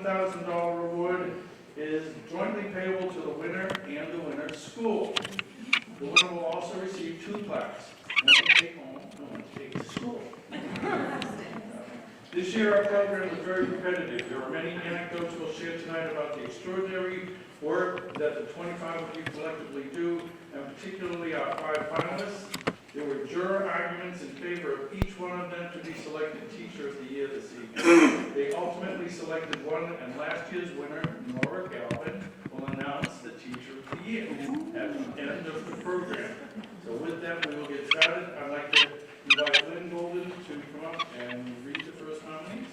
$1,000 reward is jointly payable to the winner and the winner's school. The winner will also receive 2 plaques, one to take home and one to take to school. This year our program is very competitive. There are many anecdotes we'll share tonight about the extraordinary work that the 25 of you collectively do, and particularly our 5 finalists. There were juror arguments in favor of each one of them to be selected Teacher of the Year this evening. They ultimately selected one, and last year's winner, Nora Galvin, will announce the Teacher of the Year at the end of the program. So with that, we will get started. I'd like to invite Lynn Golden to come up and read the first nominees.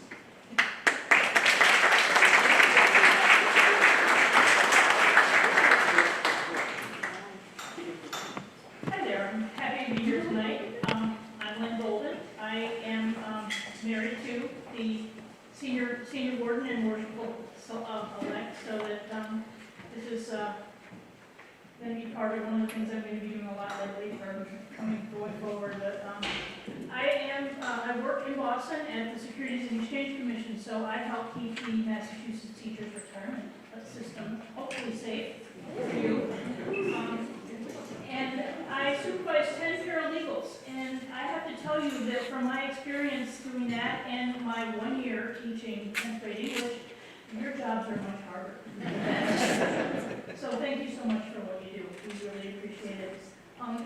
Hi there, I'm happy to be here tonight. I'm Lynn Golden. I am married to the senior warden and worshipful elect, so that this is going to be part of one of the things I'm going to be doing a lot lately for going forward. But I work in Boston at the Securities and Exchange Commission, so I help keep the Massachusetts teachers' retirement system hopefully safe for you. And I supervise 10 paralegals, and I have to tell you that from my experience doing that and my 1 year teaching 10th grade English, your jobs are much harder. So thank you so much for what you do. We really appreciate it.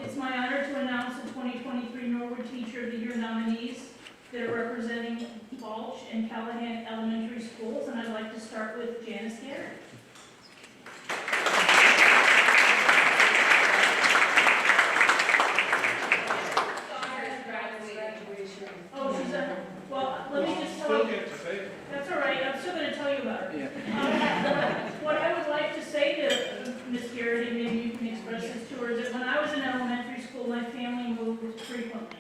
It's my honor to announce the 2023 Norwood Teacher of the Year nominees that are representing Balch and Callahan Elementary Schools, and I'd like to start with Janice Garrett. Oh, she's a, well, let me just tell Still you. get to say it. That's all right, I'm still going to tell you about her. What I would like to say to Ms. Garrett, and maybe you can express this to her, is that when I was in elementary school, my family moved frequently.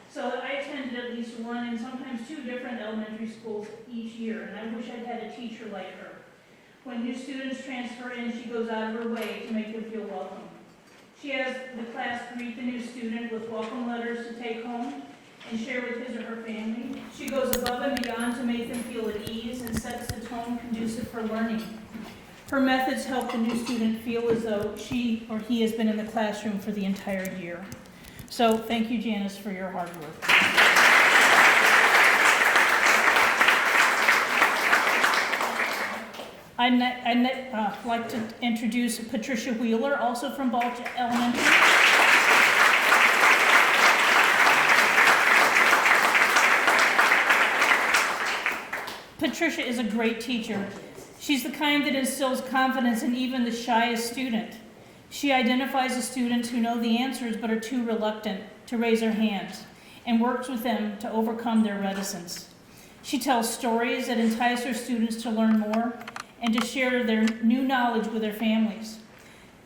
So I attended at least 1 and sometimes 2 different elementary schools each year, and I wish I'd had a teacher like her. When new students transfer in, she goes out of her way to make them feel welcome. She has the class greet the new student with welcome letters to take home and share with his or her family. She goes above and beyond to make them feel at ease and sets the tone conducive for learning. Her methods help the new student feel as though she or he has been in the classroom for the entire year. So thank you, Janice, for your hard work. I'd like to introduce Patricia Wheeler, also from Balch Elementary. Patricia is a great teacher. She's the kind that instills confidence in even the shyest student. She identifies the students who know the answers but are too reluctant to raise their hands and works with them to overcome their reticence. She tells stories that entice her students to learn more and to share their new knowledge with their families.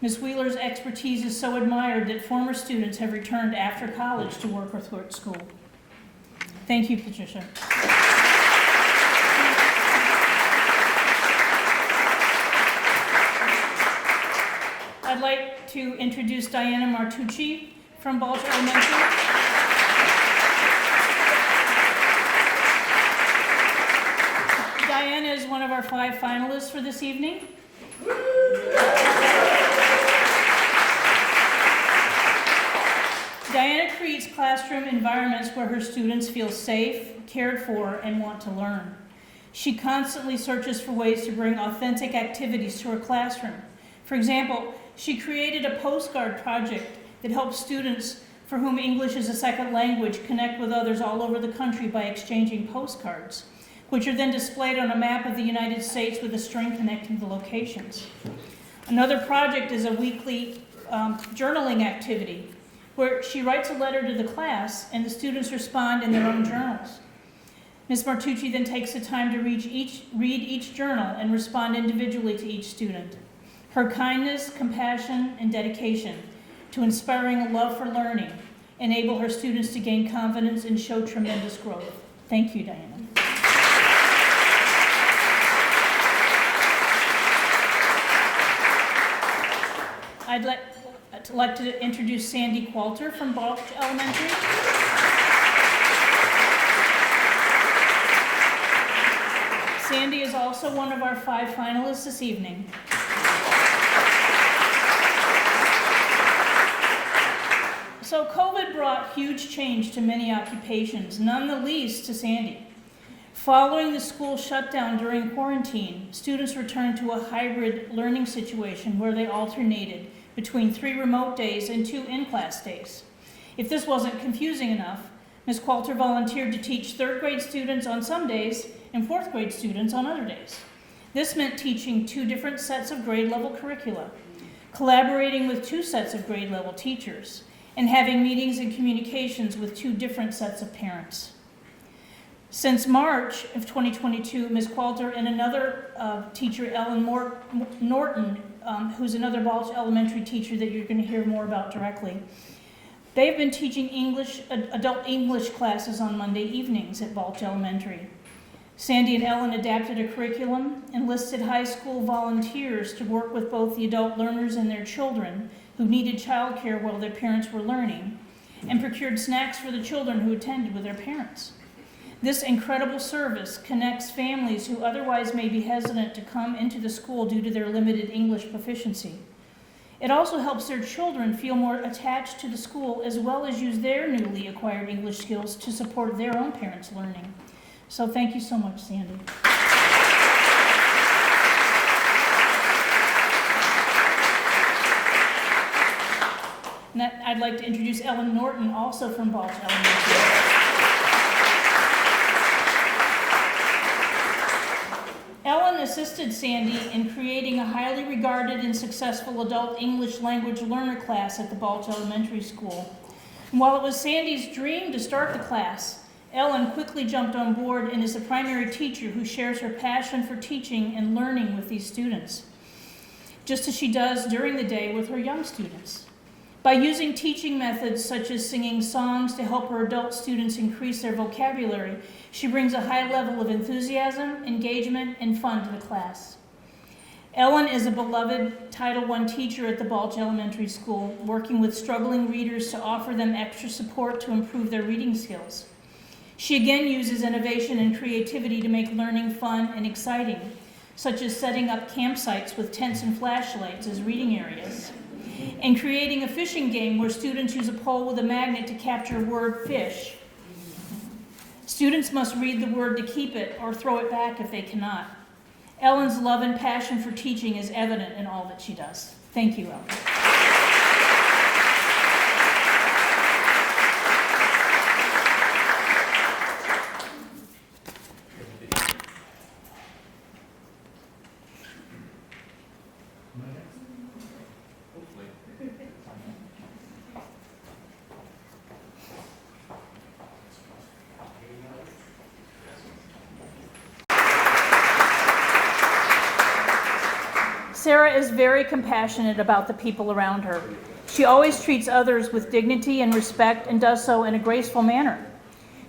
Ms. Wheeler's expertise is so admired that former students have returned after college to work with her at school. Thank you, Patricia. I'd like to introduce Diana Martucci from Balch Elementary. Diana is one of our 5 finalists for this evening. Diana creates classroom environments where her students feel safe, cared for, and want to learn. She constantly searches for ways to bring authentic activities to her classroom. For example, she created a postcard project that helps students for whom English is a second language connect with others all over the country by exchanging postcards, which are then displayed on a map of the United States with a string connecting the locations. Another project is a weekly journaling activity where she writes a letter to the class and the students respond in their own journals. Ms. Martucci then takes the time to read each journal and respond individually to each student. Her kindness, compassion, and dedication to inspiring a love for learning enable her students to gain confidence and show tremendous growth. Thank you, Diana. I'd like to introduce Sandy Qualter from Balch Elementary. Sandy is also one of our 5 finalists this evening. So COVID brought huge change to many occupations, none the least to Sandy. Following the school shutdown during quarantine, students returned to a hybrid learning situation where they alternated between 3 remote days and 2 in-class days. If this wasn't confusing enough, Ms. Qualter volunteered to teach 3rd grade students on some days and 4th grade students on other days. This meant teaching 2 different sets of grade level curricula, collaborating with 2 sets of grade level teachers, and having meetings and communications with 2 different sets of parents. Since March of 2022, Ms. Qualter and another teacher, Ellen Norton, who's another Balch Elementary teacher that you're going to hear more about directly, they've been teaching adult English classes on Monday evenings at Balch Elementary. Sandy and Ellen adapted a curriculum, enlisted high school volunteers to work with both the adult learners and their children who needed childcare while their parents were learning, and procured snacks for the children who attended with their parents. This incredible service connects families who otherwise may be hesitant to come into the school due to their limited English proficiency. It also helps their children feel more attached to the school as well as use their newly acquired English skills to support their own parents' learning. So thank you so much, Sandy. And I'd like to introduce Ellen Norton, also from Balch Elementary. Ellen assisted Sandy in creating a highly regarded and successful adult English language learner class at the Balch Elementary School. And while it was Sandy's dream to start the class, Ellen quickly jumped on board and is the primary teacher who shares her passion for teaching and learning with these students, just as she does during the day with her young students. By using teaching methods such as singing songs to help her adult students increase their vocabulary, she brings a high level of enthusiasm, engagement, and fun to the class. Ellen is a beloved Title I teacher at the Balch Elementary School, working with struggling readers to offer them extra support to improve their reading skills. She again uses innovation and creativity to make learning fun and exciting, such as setting up campsites with tents and flashlights as reading areas, and creating a fishing game where students use a pole with a magnet to capture a word fish. Students must read the word to keep it or throw it back if they cannot. Ellen's love and passion for teaching is evident in all that she does. Thank you, Ellen. Sarah is very compassionate about the people around her. She always treats others with dignity and respect and does so in a graceful manner.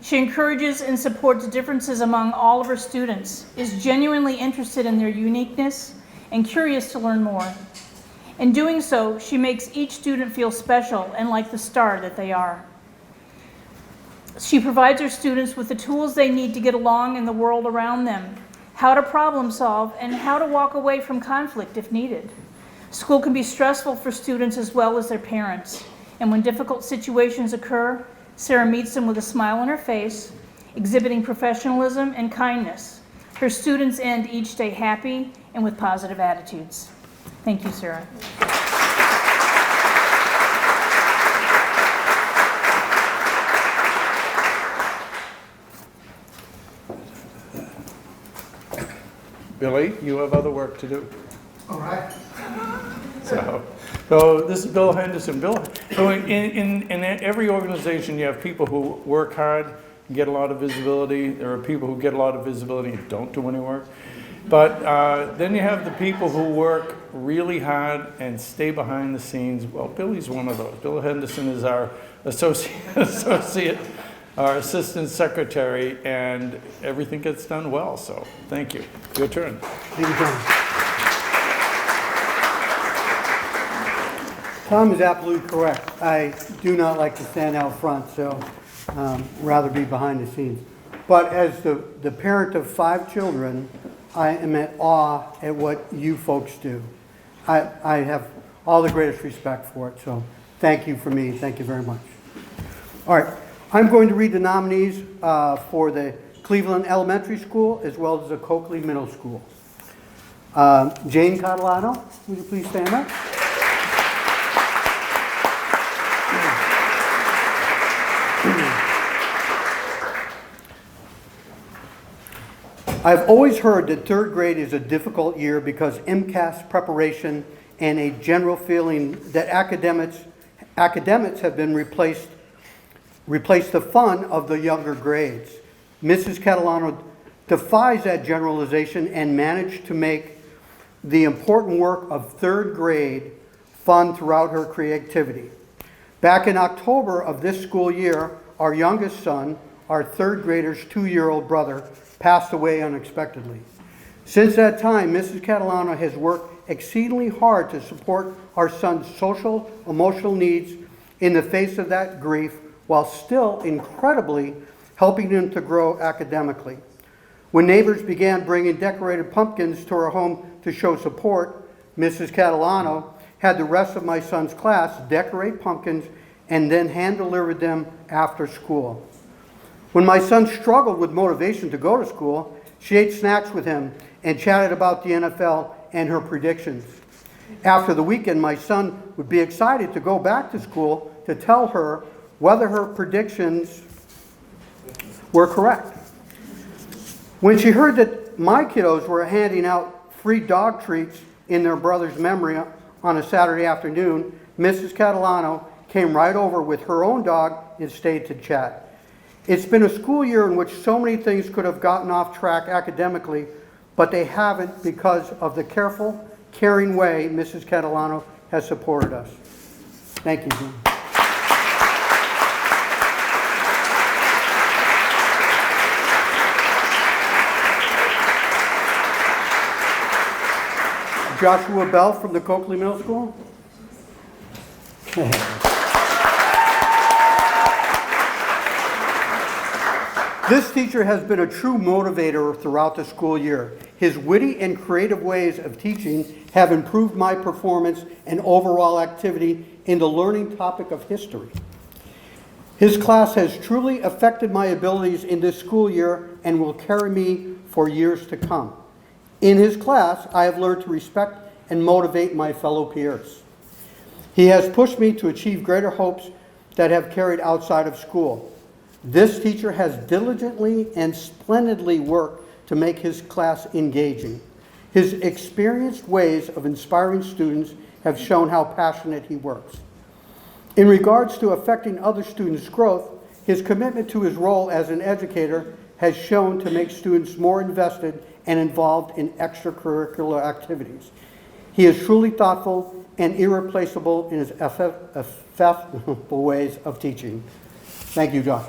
She encourages and supports differences among all of her students, is genuinely interested in their uniqueness, and curious to learn more. In doing so, she makes each student feel special and like the star that they are. She provides her students with the tools they need to get along in the world around them, how to problem solve, and how to walk away from conflict if needed. School can be stressful for students as well as their parents, and when difficult situations occur, Sarah meets them with a smile on her face, exhibiting professionalism and kindness. Her students end each day happy and with positive attitudes. Thank you, Sarah. Billy, you have other work to do. All right. So this is Bill Henderson. So in every organization, you have people who work hard and get a lot of visibility. There are people who get a lot of visibility and don't do any work. But then you have the people who work really hard and stay behind the scenes. Well, Billy's one of those. Bill Henderson is our associate, our assistant secretary, and everything gets done well. So thank you. Your turn. Thank you, Tom. Tom is absolutely correct. I do not like to stand out front, so rather be behind the scenes. But as the parent of 5 children, I am at awe at what you folks do. I have all the greatest respect for it, so thank you for me. Thank you very much. All right, I'm going to read the nominees for the Cleveland Elementary School as well as the Coakley Middle School. Jane Catalano, would you please stand up? I've always heard that third grade is a difficult year because MCAS preparation and a general feeling that academics have been replaced the fun of the younger grades. Mrs. Catalano defies that generalization and managed to make the important work of third grade fun throughout her creativity. Back in October of this school year, our youngest son, our third grader's 2-year-old brother, passed away unexpectedly. Since that time, Mrs. Catalano has worked exceedingly hard to support our son's social, emotional needs in the face of that grief, while still incredibly helping him to grow academically. When neighbors began bringing decorated pumpkins to our home to show support, Mrs. Catalano had the rest of my son's class decorate pumpkins and then hand-delivered them after school. When my son struggled with motivation to go to school, she ate snacks with him and chatted about the NFL and her predictions. After the weekend, my son would be excited to go back to school to tell her whether her predictions were correct. When she heard that my kiddos were handing out free dog treats in their brother's memory on a Saturday afternoon, Mrs. Catalano came right over with her own dog and stayed to chat. It's been a school year in which so many things could have gotten off track academically, but they haven't because of the careful, caring way Mrs. Catalano has supported us. Thank you, Jim. Joshua Bell from the Coakley Middle School. This teacher has been a true motivator throughout the school year. His witty and creative ways of teaching have improved my performance and overall activity in the learning topic of history. His class has truly affected my abilities in this school year and will carry me for years to come. In his class, I have learned to respect and motivate my fellow peers. He has pushed me to achieve greater hopes that have carried outside of school. This teacher has diligently and splendidly worked to make his class engaging. His experienced ways of inspiring students have shown how passionate he works. In regards to affecting other students' growth, his commitment to his role as an educator has shown to make students more invested and involved in extracurricular activities. He is truly thoughtful and irreplaceable in his effective ways of teaching. Thank you, Josh.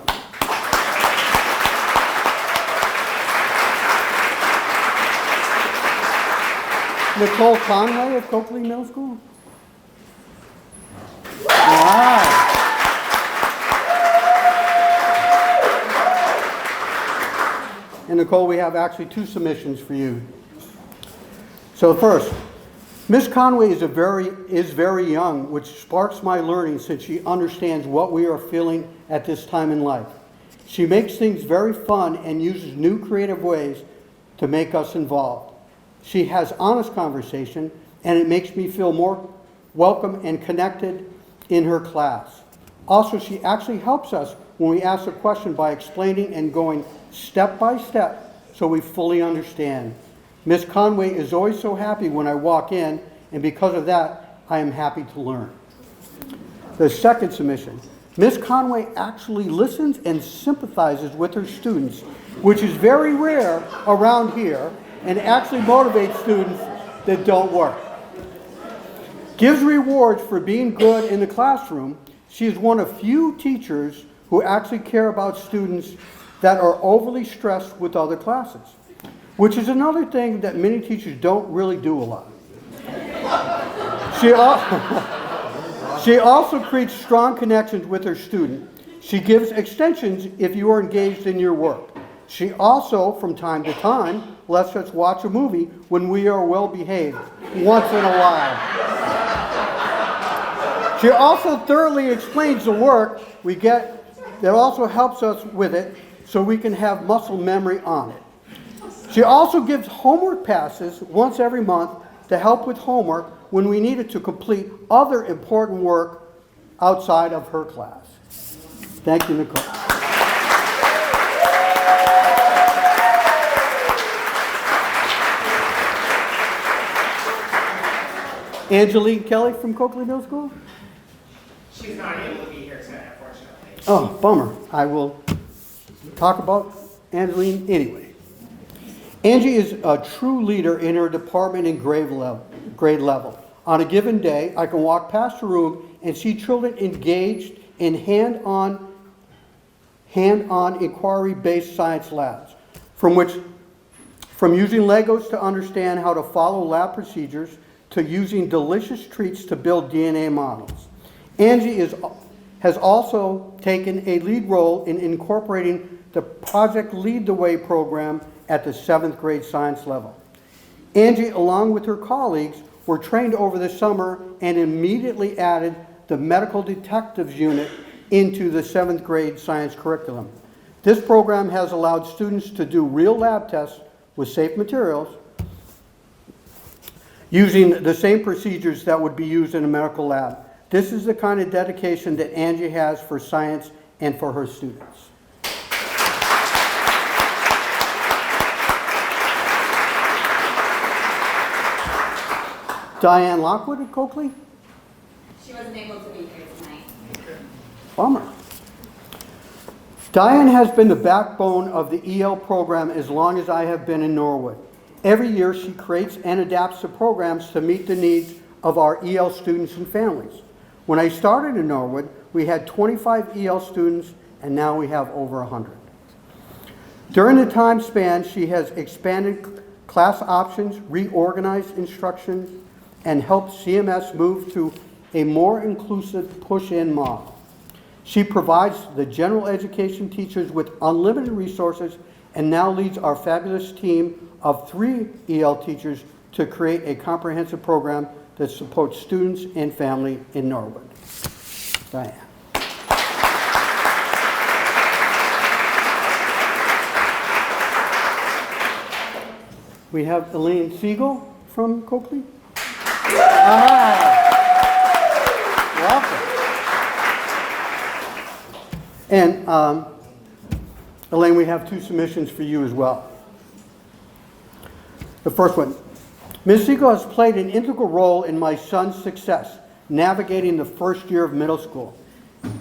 Nicole Conway of Coakley Middle School. Wow. And Nicole, we have actually 2 submissions for you. So first, Miss Conway is very young, which sparks my learning since she understands what we are feeling at this time in life. She makes things very fun and uses new creative ways to make us involved. She has honest conversation, and it makes me feel more welcome and connected in her class. Also, she actually helps us when we ask a question by explaining and going step by step so we fully understand. Miss Conway is always so happy when I walk in, and because of that, I am happy to learn. The second submission. Miss Conway actually listens and sympathizes with her students, which is very rare around here, and actually motivates students that don't work. Gives rewards for being good in the classroom. She is one of few teachers who actually care about students that are overly stressed with other classes, which is another thing that many teachers don't really do a lot. She also creates strong connections with her student. She gives extensions if you are engaged in your work. She also, from time to time, lets us watch a movie when we are well behaved, once in a while. She also thoroughly explains the work we get that also helps us with it so we can have muscle memory on it. She also gives homework passes once every month to help with homework when we needed to complete other important work outside of her class. Thank you, Nicole. Angeline Kelly from Coakley Middle School? She's not able to be here tonight, unfortunately. Oh, bummer. I will talk about Angeline anyway. Angie is a true leader in her department and grade level. On a given day, I can walk past her room and see children engaged in hand-on inquiry-based science labs, from using Legos to understand how to follow lab procedures to using delicious treats to build DNA models. Angie has also taken a lead role in incorporating the Project Lead the Way program at the 7th grade science level. Angie, along with her colleagues, were trained over the summer and immediately added the medical detectives unit into the 7th grade science curriculum. This program has allowed students to do real lab tests with safe materials using the same procedures that would be used in a medical lab. This is the kind of dedication that Angie has for science and for her students. Diane Lockwood at Coakley? She wasn't able to be here tonight. Bummer. Diane has been the backbone of the EL program as long as I have been in Norwood. Every year she creates and adapts the programs to meet the needs of our EL students and families. When I started in Norwood, we had 25 EL students, and now we have over 100. During the time span, she has expanded class options, reorganized instruction, and helped CMS move to a more inclusive push-in model. She provides the general education teachers with unlimited resources and now leads our fabulous team of 3 EL teachers to create a comprehensive program that supports students and family in Norwood. Diane. We have Elaine Siegel from Coakley. Welcome. And Elaine, we have 2 submissions for you as well. The first one. Ms. Siegel has played an integral role in my son's success, navigating the first year of middle school.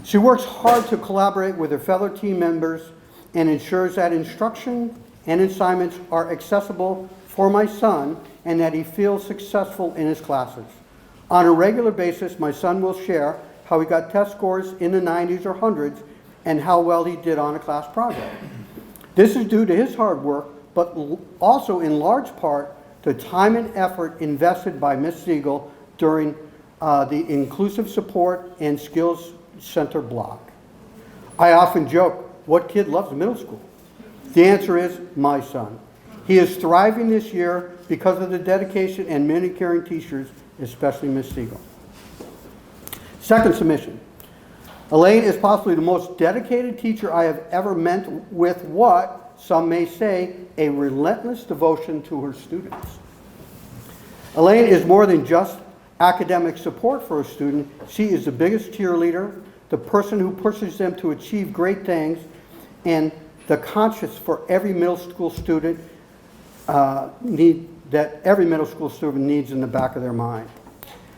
She works hard to collaborate with her fellow team members and ensures that instruction and assignments are accessible for my son and that he feels successful in his classes. On a regular basis, my son will share how he got test scores in the 90s or 100s and how well he did on a class project. This is due to his hard work, but also in large part to time and effort invested by Ms. Siegel during the Inclusive Support and Skills Center block. I often joke, what kid loves middle school? The answer is my son. He is thriving this year because of the dedication and many caring teachers, especially Ms. Siegel. Second submission. Elaine is possibly the most dedicated teacher I have ever met, with what some may say a relentless devotion to her students. Elaine is more than just academic support for a student. She is the biggest cheerleader, the person who pushes them to achieve great things, and the conscience for every middle school student that every middle school student needs in the back of their mind.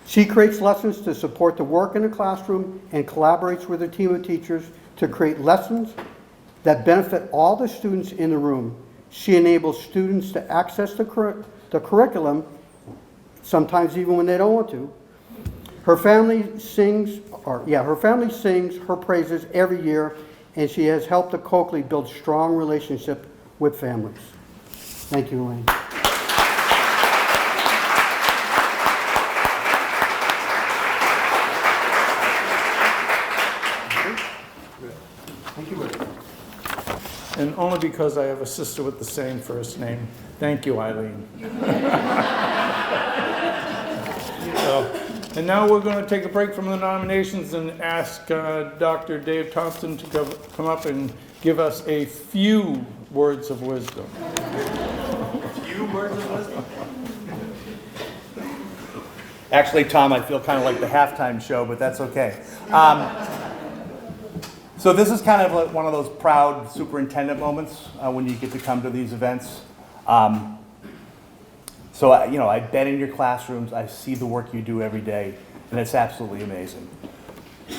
She creates lessons to support the work in the classroom and collaborates with a team of teachers to create lessons that benefit all the students in the room. She enables students to access the curriculum, sometimes even when they don't want to. Her family sings her praises every year, and she has helped the Coakley build strong relationships with families. Thank you, Elaine. And only because I have a sister with the same first name, Thank you, Eileen. And now we're going to take a break from the nominations and ask Dr. Dave Thompson to come up and give us a few words of wisdom. Few words of wisdom? Actually, Tom, I feel kind of like the halftime show, but that's okay. So this is kind of like one of those proud superintendent moments when you get to come to these events. So, I've been in your classrooms, I see the work you do every day, and it's absolutely amazing.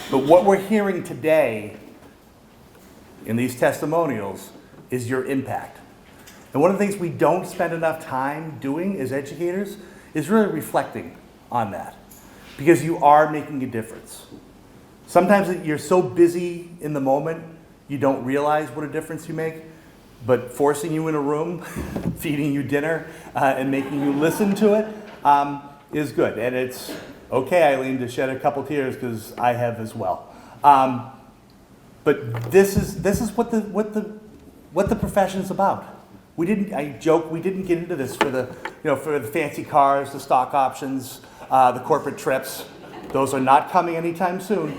But what we're hearing today in these testimonials is your impact. And one of the things we don't spend enough time doing as educators is really reflecting on that, because you are making a difference. Sometimes you're so busy in the moment, you don't realize what a difference you make. But forcing you in a room, feeding you dinner, and making you listen to it is good. And it's okay, Eileen, to shed a couple tears, because I have as well. But this is what the profession's about. I joke, we didn't get into this for the fancy cars, the stock options, the corporate trips. Those are not coming anytime soon.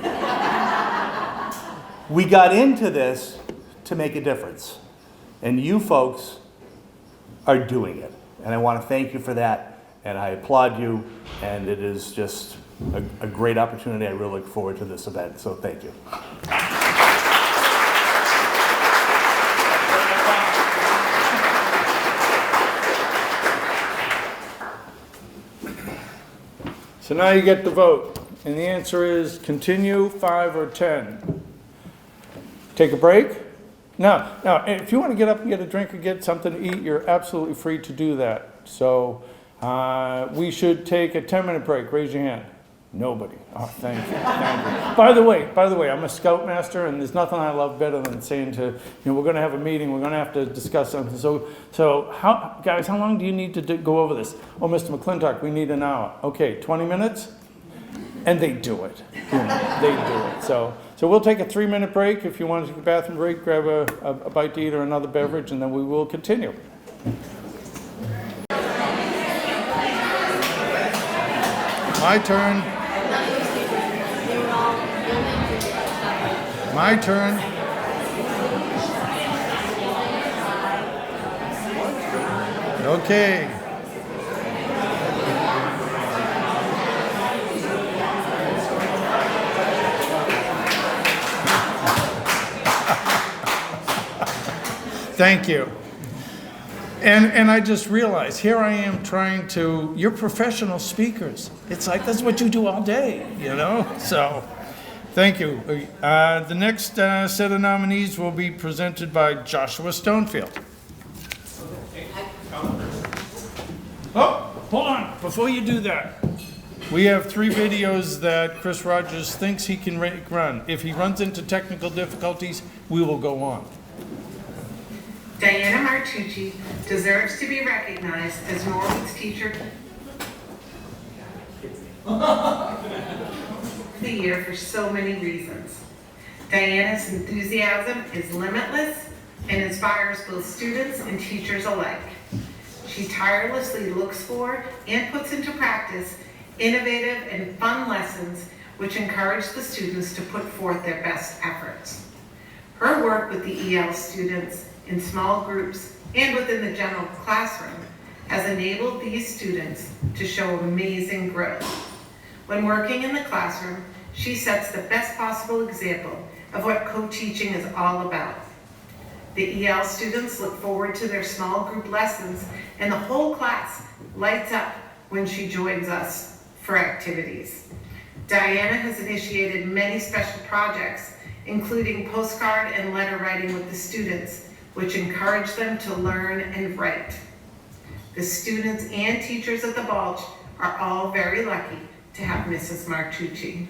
We got into this to make a difference. And you folks are doing it. And I want to thank you for that. And I applaud you. And it is just a great opportunity. I really look forward to this event. So thank you. So now you get the vote. And the answer is continue, 5 or 10. Take a break? Now, if you want to get up and get a drink or get something to eat, you're absolutely free to do that. So we should take a 10-minute break. Raise your hand. Nobody. Oh, thank you. Thank you. By the way, I'm a scoutmaster, and there's nothing I love better than saying to, we're going to have a meeting, we're going to have to discuss something. So guys, how long do you need to go over this? Oh, Mr. McClintock, we need an hour. Okay, 20 minutes? And they do it. They do it. So we'll take a 3-minute break. If you want to take a bathroom break, grab a bite to eat or another beverage, and then we will continue. My turn. My turn. Okay. Thank you. And I just realized, here I am trying to, you're professional speakers. It's like, that's what you do all day, So, thank you. The next set of nominees will be presented by Joshua Stonefield. Oh, hold on. Before you do that, we have 3 videos that Chris Rogers thinks he can run. If he runs into technical difficulties, we will go on. Diana Martucci deserves to be recognized as Norwood's Teacher of the Year for so many reasons. Diana's enthusiasm is limitless and inspires both students and teachers alike. She tirelessly looks for and puts into practice innovative and fun lessons which encourage the students to put forth their best efforts. Her work with the EL students in small groups and within the general classroom has enabled these students to show amazing growth. When working in the classroom, she sets the best possible example of what co-teaching is all about. The EL students look forward to their small group lessons, and the whole class lights up when she joins us for activities. Diana has initiated many special projects, including postcard and letter writing with the students, which encourage them to learn and write. The students and teachers at the Balch are all very lucky to have Mrs. Martucci.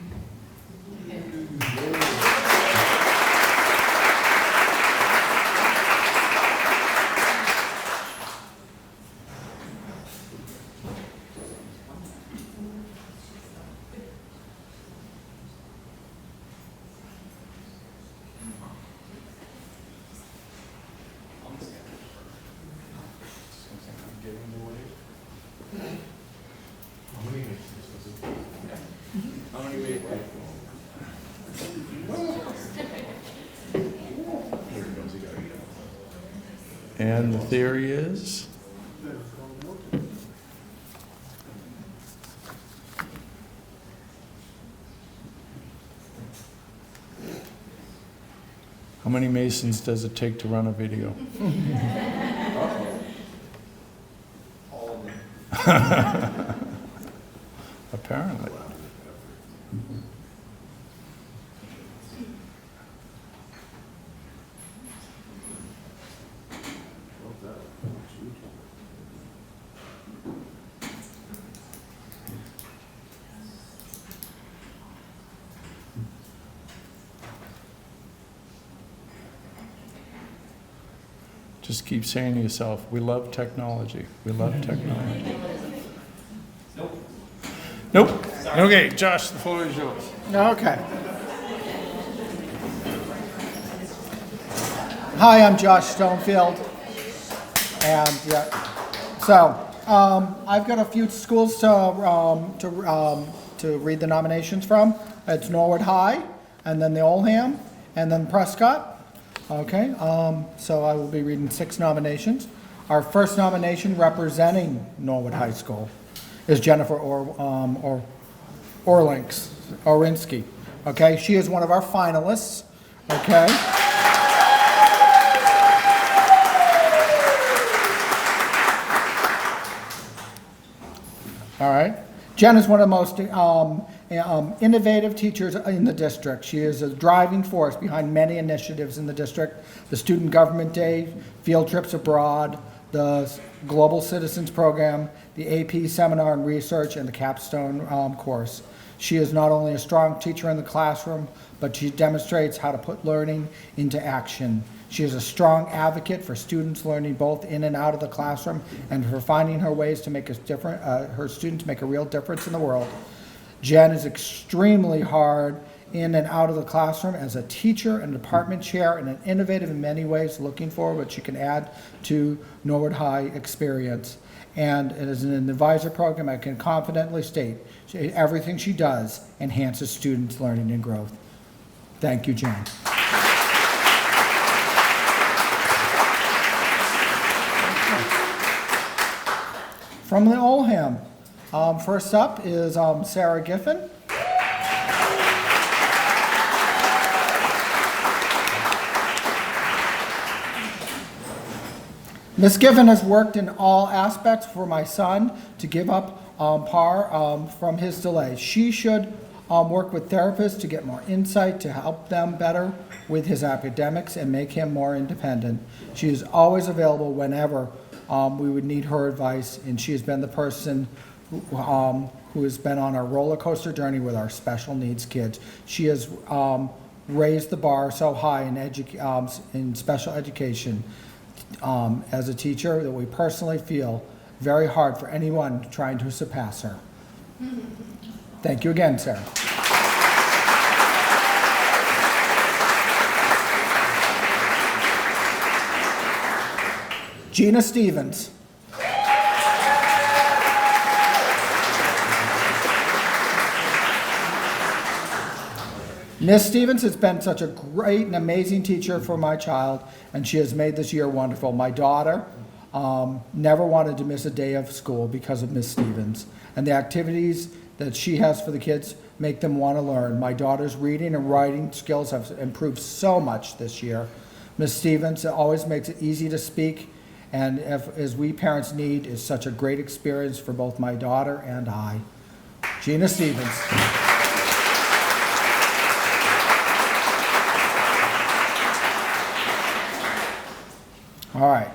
And the theory is? How many Masons does it take to run a video? Apparently. Just keep saying to yourself, we love technology. We love technology. Nope. Okay, Josh, the floor is yours. Okay. Hi, I'm Josh Stonefield. And I've got a few schools to read the nominations from. It's Norwood High, and then the Oldham, and then Prescott. Okay, so I will be reading 6 nominations. Our first nomination representing Norwood High School is Jennifer Orinsky. Okay, she is one of our finalists. Okay. All right. Jen is one of the most innovative teachers in the district. She is a driving force behind many initiatives in the district: the Student Government Day, field trips abroad, the Global Citizens Program, the AP Seminar and Research, and the Capstone course. She is not only a strong teacher in the classroom, but she demonstrates how to put learning into action. She is a strong advocate for students learning both in and out of the classroom, and for finding her ways to make her students make a real difference in the world. Jen is extremely hard in and out of the classroom as a teacher and department chair, and an innovative in many ways, looking for what she can add to Norwood High experience. And as an advisor program, I can confidently state everything she does enhances students' learning and growth. Thank you, Jen. From the Oldham, first up is Sarah Giffen. Ms. Giffen has worked in all aspects for my son to give up par from his delays. She should work with therapists to get more insight to help them better with his academics and make him more independent. She is always available whenever we would need her advice, and she has been the person who has been on our roller coaster journey with our special needs kids. She has raised the bar so high in special education as a teacher that we personally feel very hard for anyone trying to surpass her. Thank you again, Sarah. Gina Stevens. Miss Stevens has been such a great and amazing teacher for my child, and she has made this year wonderful. My daughter never wanted to miss a day of school because of Miss Stevens, and the activities that she has for the kids make them want to learn. My daughter's reading and writing skills have improved so much this year. Miss Stevens always makes it easy to speak, and as we parents need, is such a great experience for both my daughter and I. Gina Stevens. All right.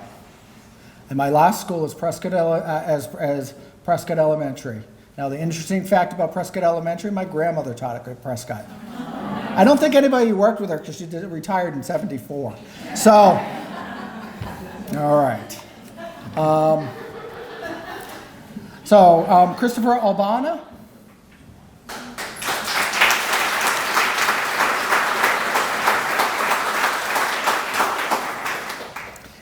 And my last school is Prescott Prescott Elementary. Now, the interesting fact about Prescott Elementary, my grandmother taught at Prescott. I don't think anybody worked with her because she retired in '74. So, all right. Christopher Albana.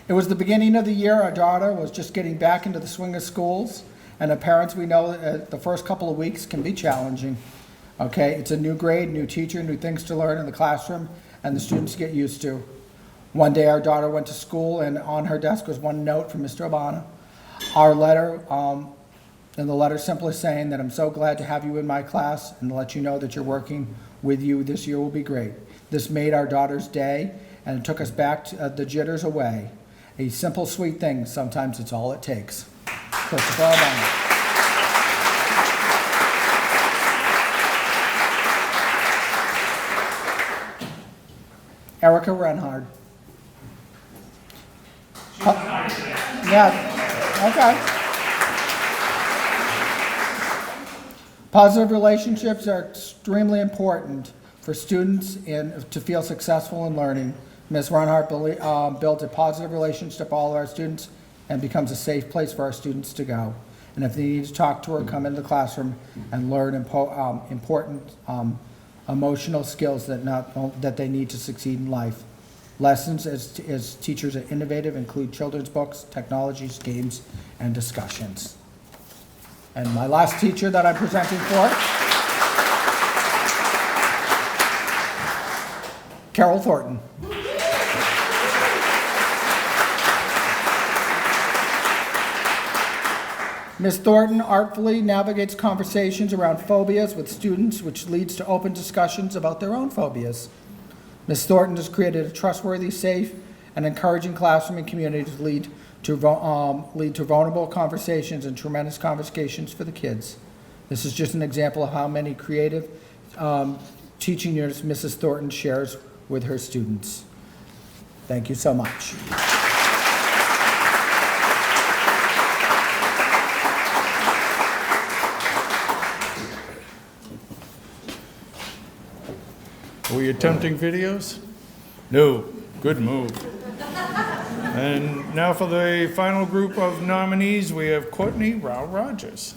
It was the beginning of the year. Our daughter was just getting back into the swing of schools, and as parents, we know that the first couple of weeks can be challenging. Okay, it's a new grade, new teacher, new things to learn in the classroom, and the students get used to. One day our daughter went to school, and on her desk was one note from Mr. Obama. Our letter, and the letter simply saying that I'm so glad to have you in my class and to let you know that you're working with you this year will be great. This made our daughter's day, and it took us back to, the jitters away. A simple, sweet thing, sometimes it's all it takes. Christopher Obama. Erica Renhard. Yeah, okay. Positive relationships are extremely important for students and to feel successful in learning. Ms. Renhard builds a positive relationship with all of our students and becomes a safe place for our students to go. And if they need to talk to her, come into the classroom and learn important emotional skills that they need to succeed in life. Lessons as teachers are innovative include children's books, technologies, games, and discussions. And my last teacher that I'm presenting for, Carol Thornton. Ms. Thornton artfully navigates conversations around phobias with students, which leads to open discussions about their own phobias. Ms. Thornton has created a trustworthy, safe, and encouraging classroom and community to lead to vulnerable conversations and tremendous conversations for the kids. This is just an example of how many creative teaching units Mrs. Thornton shares with her students. Thank you so much. Are we attempting videos? No. Good move. And now for the final group of nominees, we have Courtney Rao Rogers.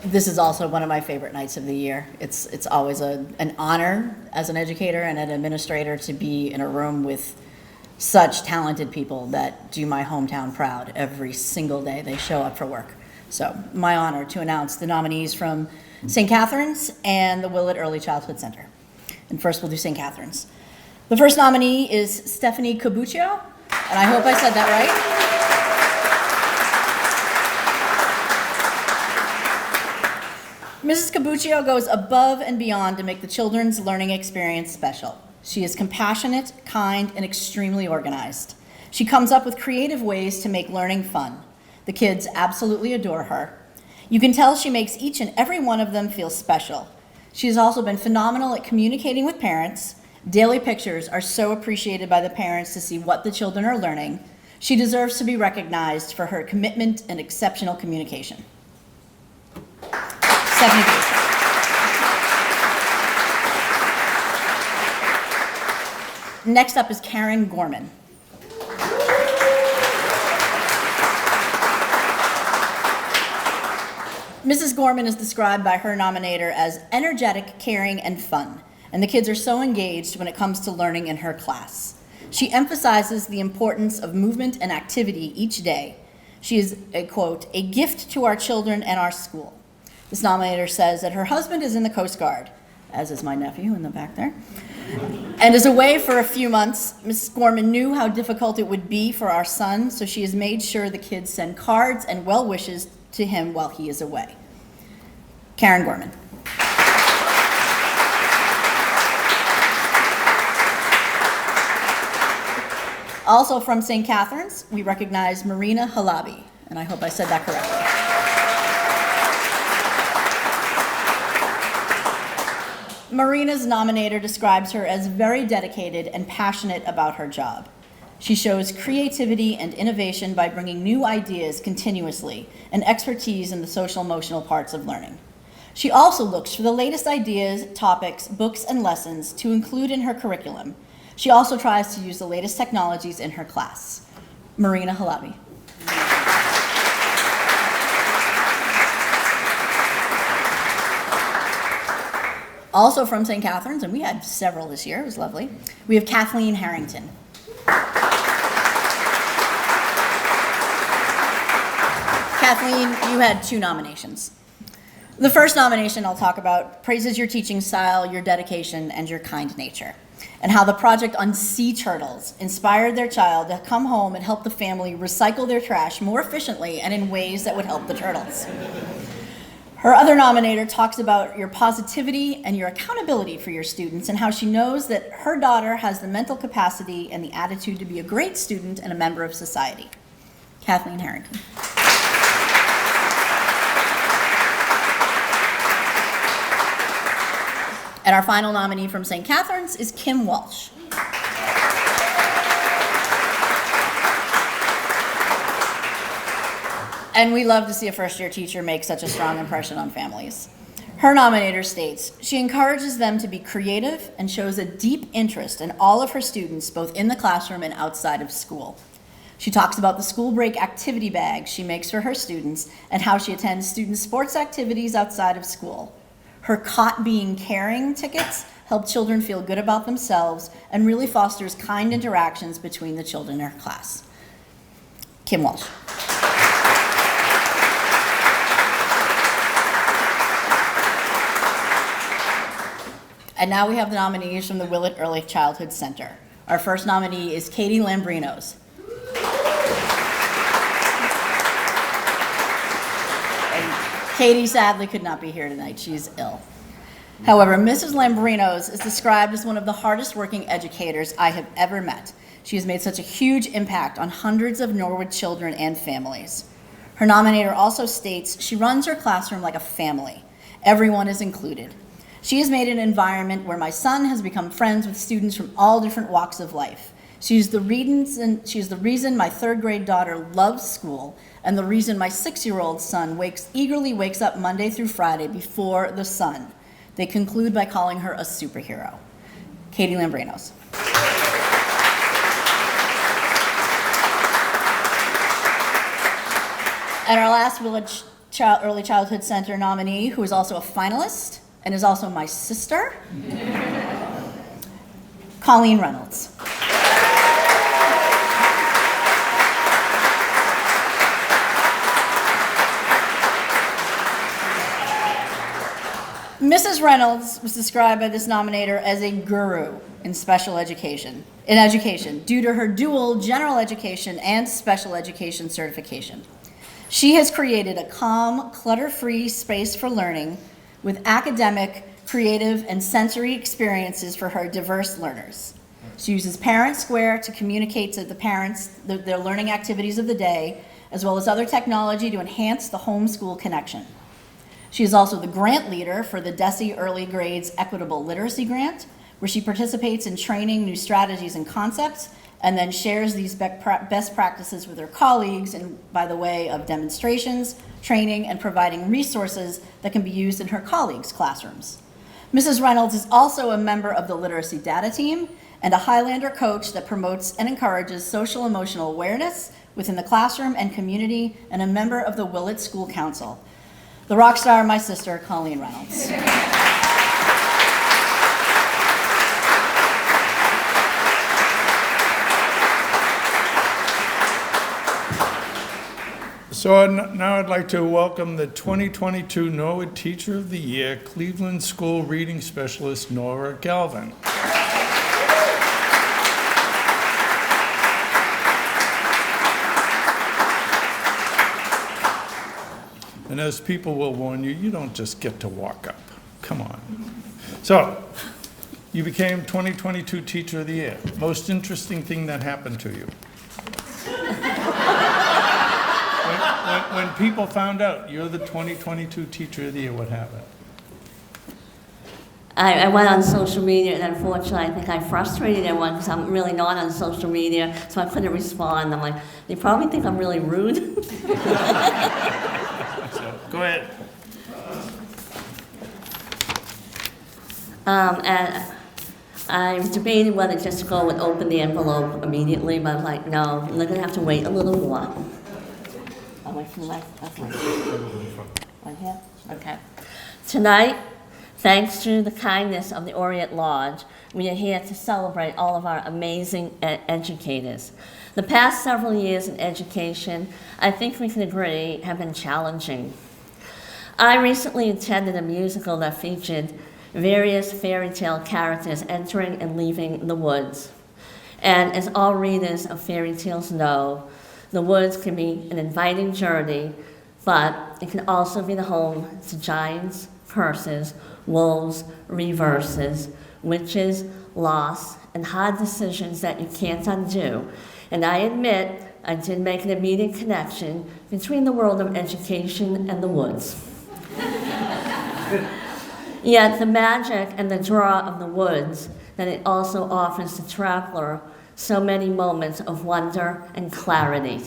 This is also one of my favorite nights of the year. It's always an honor as an educator and an administrator to be in a room with such talented people that do my hometown proud every single day they show up for work. So my honor to announce the nominees from St. Catherine's and the Willett Early Childhood Center. And first we'll do St. Catherine's. The first nominee is Stephanie Cabuccio, and I hope I said that right. Mrs. Cabuccio goes above and beyond to make the children's learning experience special. She is compassionate, kind, and extremely organized. She comes up with creative ways to make learning fun. The kids absolutely adore her. You can tell she makes each and every one of them feel special. She has also been phenomenal at communicating with parents. Daily pictures are so appreciated by the parents to see what the children are learning. She deserves to be recognized for her commitment and exceptional communication. Stephanie Cabuccio. Next up is Karen Gorman. Mrs. Gorman is described by her nominator as energetic, caring, and fun, and the kids are so engaged when it comes to learning in her class. She emphasizes the importance of movement and activity each day. She is, quote, a gift to our children and our school. This nominator says that her husband is in the Coast Guard, as is my nephew in the back there, and is away for a few months. Mrs. Gorman knew how difficult it would be for our son, so she has made sure the kids send cards and well wishes to him while he is away. Karen Gorman. Also from St. Catherine's, we recognize Marina Halabi, and I hope I said that correctly. Marina's nominator describes her as very dedicated and passionate about her job. She shows creativity and innovation by bringing new ideas continuously and expertise in the social-emotional parts of learning. She also looks for the latest ideas, topics, books, and lessons to include in her curriculum. She also tries to use the latest technologies in her class. Marina Halabi. Also from St. Catherine's, and we had several this year, it was lovely, we have Kathleen Harrington. Kathleen, you had 2 nominations. The first nomination I'll talk about praises your teaching style, your dedication, and your kind nature, and how the project on sea turtles inspired their child to come home and help the family recycle their trash more efficiently and in ways that would help the turtles. Her other nominator talks about your positivity and your accountability for your students and how she knows that her daughter has the mental capacity and the attitude to be a great student and a member of society. Kathleen Harrington. And our final nominee from St. Catherine's is Kim Walsh. And we love to see a first-year teacher make such a strong impression on families. Her nominator states, she encourages them to be creative and shows a deep interest in all of her students, both in the classroom and outside of school. She talks about the school break activity bags she makes for her students and how she attends student sports activities outside of school. Her Caught Being Caring tickets help children feel good about themselves and really fosters kind interactions between the children in her class. Kim Walsh. And now we have the nominees from the Willett Early Childhood Center. Our first nominee is Katie Lambrinos. And Katie sadly could not be here tonight. She's ill. However, Mrs. Lambrinos is described as one of the hardest working educators I have ever met. She has made such a huge impact on hundreds of Norwood children and families. Her nominator also states she runs her classroom like a family. Everyone is included. She has made an environment where my son has become friends with students from all different walks of life. She's the reason my 3rd grade daughter loves school and the reason my 6-year-old son eagerly wakes up Monday through Friday before the sun. They conclude by calling her a superhero. Katie Lambrinos. And our last Village Early Childhood Center nominee, who is also a finalist, and is also my sister, Colleen Reynolds. Mrs. Reynolds was described by this nominator as a guru in special education, due to her dual general education and special education certification. She has created a calm, clutter-free space for learning with academic, creative, and sensory experiences for her diverse learners. She uses Parent Square to communicate to the parents their learning activities of the day, as well as other technology to enhance the homeschool connection. She is also the grant leader for the DESE Early Grades Equitable Literacy Grant, where she participates in training new strategies and concepts, and then shares these best practices with her colleagues and by the way of demonstrations, training, and providing resources that can be used in her colleagues' classrooms. Mrs. Reynolds is also a member of the Literacy Data Team and a Highlander coach that promotes and encourages social emotional awareness within the classroom and community, and a member of the Willett School Council. The rock star, my sister, Colleen Reynolds. So now I'd like to welcome the 2022 Norwood Teacher of the Year, Cleveland School Reading Specialist, Nora Galvin. And as people will warn you, you don't just get to walk up. Come on. So, you became 2022 Teacher of the Year. Most interesting thing that happened to you? When people found out you're the 2022 Teacher of the Year, what happened? I went on social media, and unfortunately, I think I frustrated everyone because I'm really not on social media, so I couldn't respond. I'm like, they probably think I'm really rude. So, go ahead. And I was debating whether just to go and open the envelope immediately, but I'm like, no, I'm going to have to wait a little more. I'll wait for the left. Right here? Okay. Tonight, thanks to the kindness of the Orient Lodge, we are here to celebrate all of our amazing educators. The past several years in education, I think we can agree, have been challenging. I recently attended a musical that featured various fairy tale characters entering and leaving the woods. And as all readers of fairy tales know, the woods can be an inviting journey, but it can also be the home to giants, curses, wolves, reverses, witches, loss, and hard decisions that you can't undo. And I admit, I did make an immediate connection between the world of education and the woods. Yet the magic and the draw of the woods, that it also offers the traveler so many moments of wonder and clarity.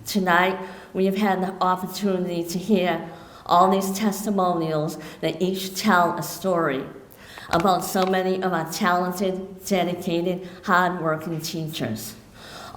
Tonight, we have had the opportunity to hear all these testimonials that each tell a story about so many of our talented, dedicated, hardworking teachers.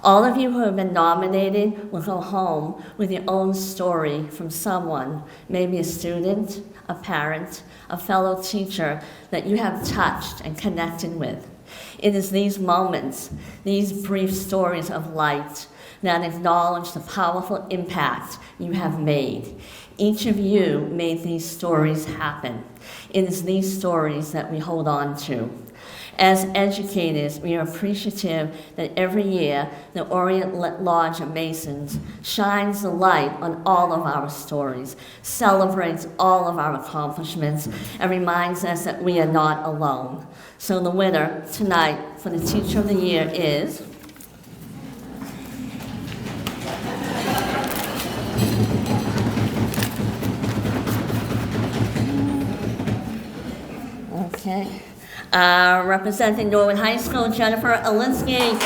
All of you who have been nominated will go home with your own story from someone, maybe a student, a parent, a fellow teacher that you have touched and connected with. It is these moments, these brief stories of light, that acknowledge the powerful impact you have made. Each of you made these stories happen. It is these stories that we hold on to. As educators, we are appreciative that every year the Orient Lodge of Masons shines the light on all of our stories, celebrates all of our accomplishments, and reminds us that we are not alone. So the winner tonight for the Teacher of the Year is okay. Representing Norwood High School, Jennifer Alinsky.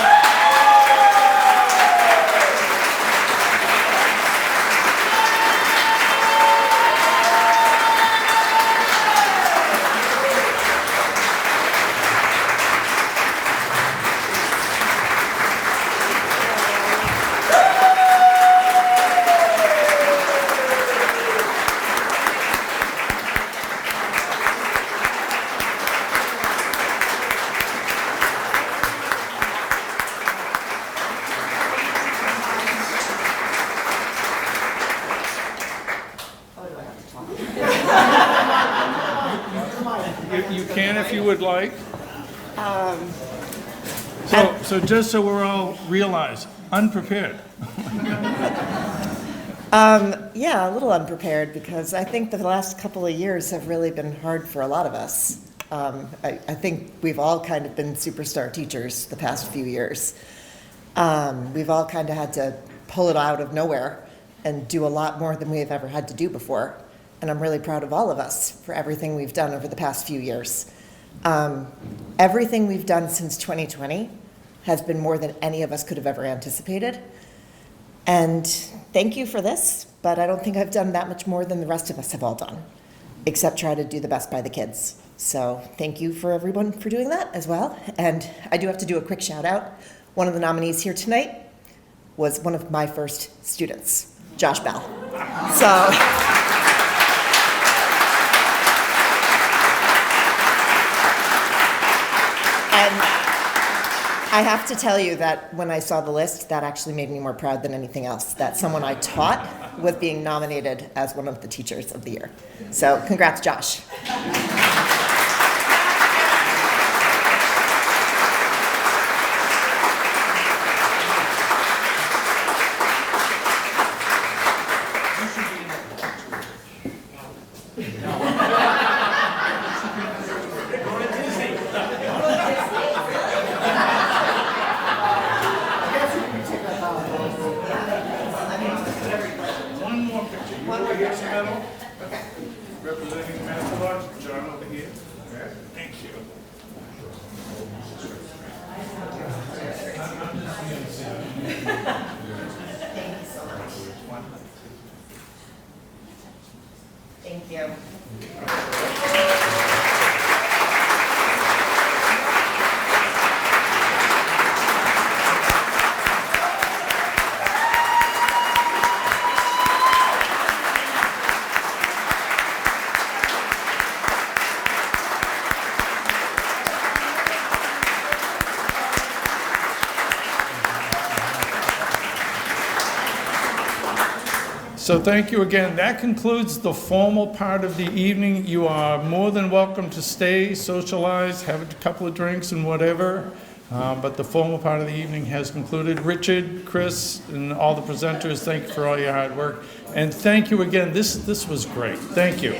You can if you would like. So just so we're all realize, unprepared. Yeah, a little unprepared because I think the last couple of years have really been hard for a lot of us. I think we've all kind of been superstar teachers the past few years. We've all kind of had to pull it out of nowhere and do a lot more than we have ever had to do before. And I'm really proud of all of us for everything we've done over the past few years. Everything we've done since 2020 has been more than any of us could have ever anticipated. And thank you for this, but I don't think I've done that much more than the rest of us have all done, except try to do the best by the kids. So thank you for everyone for doing that as well. And I do have to do a quick shout out. One of the nominees here tonight was one of my first students, Josh Bell. So. And I have to tell you that when I saw the list, that actually made me more proud than anything else, that someone I taught was being nominated as one of the Teachers of the Year. So congrats, Josh. One more picture. You over here, Samantha? Okay. Representing the Master Lodge, John over here. Okay. Thank you. Thank you. So thank you again. That concludes the formal part of the evening. You are more than welcome to stay, socialize, have a couple of drinks and whatever. But the formal part of the evening has concluded. Richard, Chris, and all the presenters, thank you for all your hard work. And thank you again. This was great. Thank you.